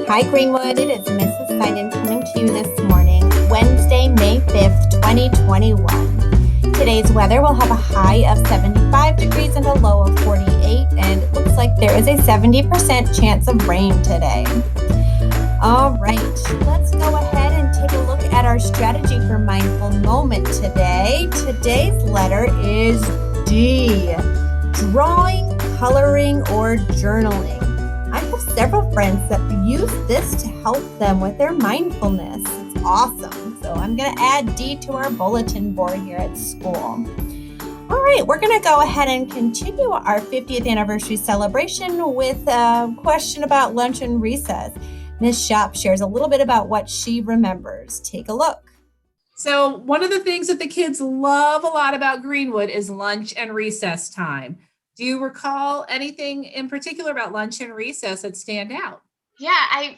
Hi, Greenwood. It is Mrs. Simon coming to you this morning, Wednesday, May 5th, 2021. Today's weather will have a high of 75 degrees and a low of 48, and it looks like there is a 70% chance of rain today. All right, let's go ahead and take a look at our strategy for Mindful Moment today. Today's letter is D, drawing, coloring, or journaling. I have several friends that use this to help them with their mindfulness. It's awesome. So I'm going to add D to our bulletin board here at school. All right, we're going to go ahead and continue our 50th anniversary celebration with a question about lunch and recess. Ms. Shop shares a little bit about what she remembers. Take a look. So one of the things that the kids love a lot about Greenwood is lunch and recess time. Do you recall anything in particular about lunch and recess that stand out? Yeah,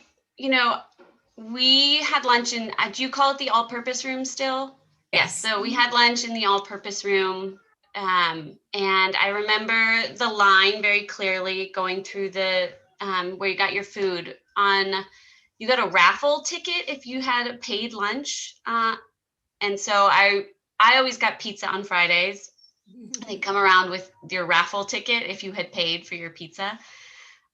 we had lunch in, do you call it the all-purpose room still? Yes. So we had lunch in the all-purpose room. And I remember the line very clearly going through the, where you got your food you got a raffle ticket if you had a paid lunch. And so I always got pizza on Fridays. They come around with your raffle ticket if you had paid for your pizza.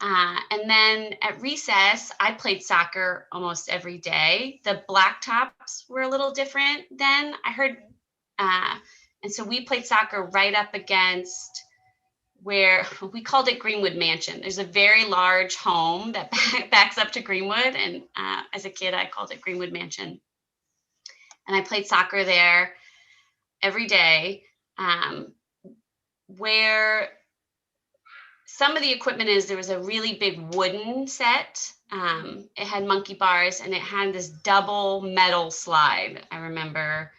And then at recess, I played soccer almost every day. The blacktops were a little different then, I heard. And so we played soccer right up against where we called it Greenwood Mansion. There's a very large home that backs up to Greenwood. And as a kid, I called it Greenwood Mansion. And I played soccer there every day. Where some of the equipment is, there was a really big wooden set. It had monkey bars and it had this double metal slide, I remember.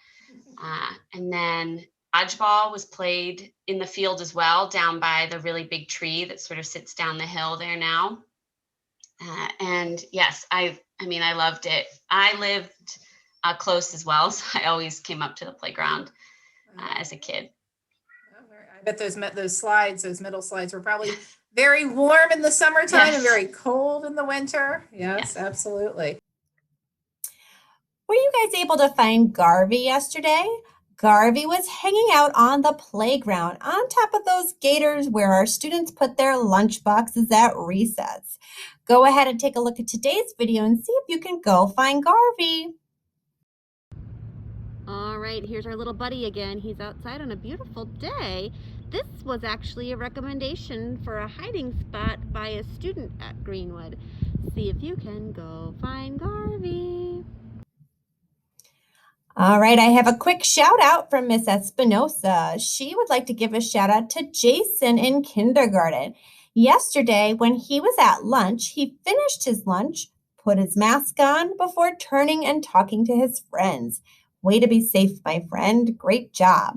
And then dodgeball was played in the field as well, down by the really big tree that sort of sits down the hill there now. And yes, I loved it. I lived close as well, so I always came up to the playground as a kid. I bet those middle slides were probably very warm in the summertime and very cold in the winter. Yes, absolutely. Were you guys able to find Garvey yesterday? Garvey was hanging out on the playground on top of those gators where our students put their lunch boxes at recess. Go ahead and take a look at today's video and see if you can go find Garvey. All right, here's our little buddy again. He's outside on a beautiful day. This was actually a recommendation for a hiding spot by a student at Greenwood. See if you can go find Garvey. All right, I have a quick shout out from Miss Espinosa. She would like to give a shout out to Jason in kindergarten. Yesterday, when he was at lunch, he finished his lunch, put his mask on before turning and talking to his friends. Way to be safe, my friend. Great job.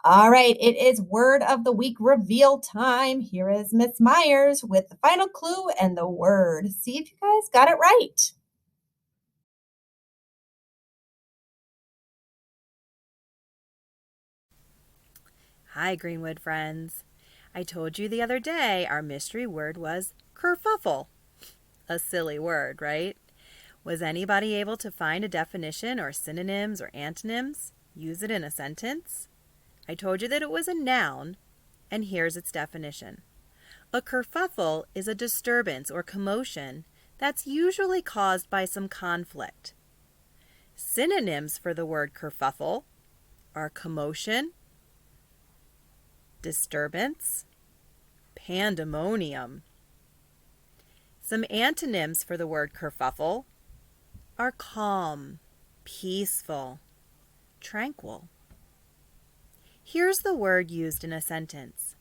All right, it is word of the week reveal time. Here is Miss Myers with the final clue and the word. See if you guys got it right. Hi, Greenwood friends. I told you the other day our mystery word was kerfuffle. A silly word, right? Was anybody able to find a definition or synonyms or antonyms? Use it in a sentence? I told you that it was a noun, and here's its definition. A kerfuffle is a disturbance or commotion that's usually caused by some conflict. Synonyms for the word kerfuffle are commotion, disturbance, pandemonium. Some antonyms for the word kerfuffle are calm, peaceful, tranquil. Here's the word used in a sentence.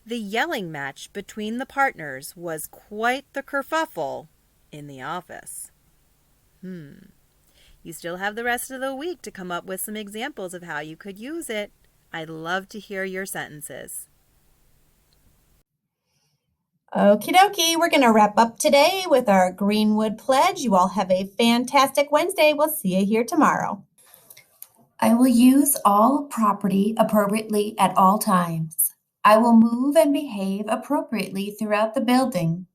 The yelling match between the partners was quite the kerfuffle in the office. You still have the rest of the week to come up with some examples of how you could use it. I'd love to hear your sentences. Okie dokie, we're going to wrap up today with our Greenwood Pledge. You all have a fantastic Wednesday. We'll see you here tomorrow. I will use all property appropriately at all times. I will move and behave appropriately throughout the building.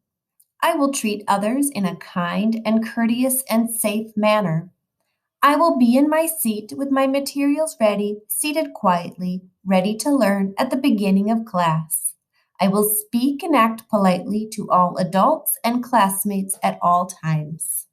I will treat others in a kind and courteous and safe manner. I will be in my seat with my materials ready, seated quietly, ready to learn at the beginning of class. I will speak and act politely to all adults and classmates at all times.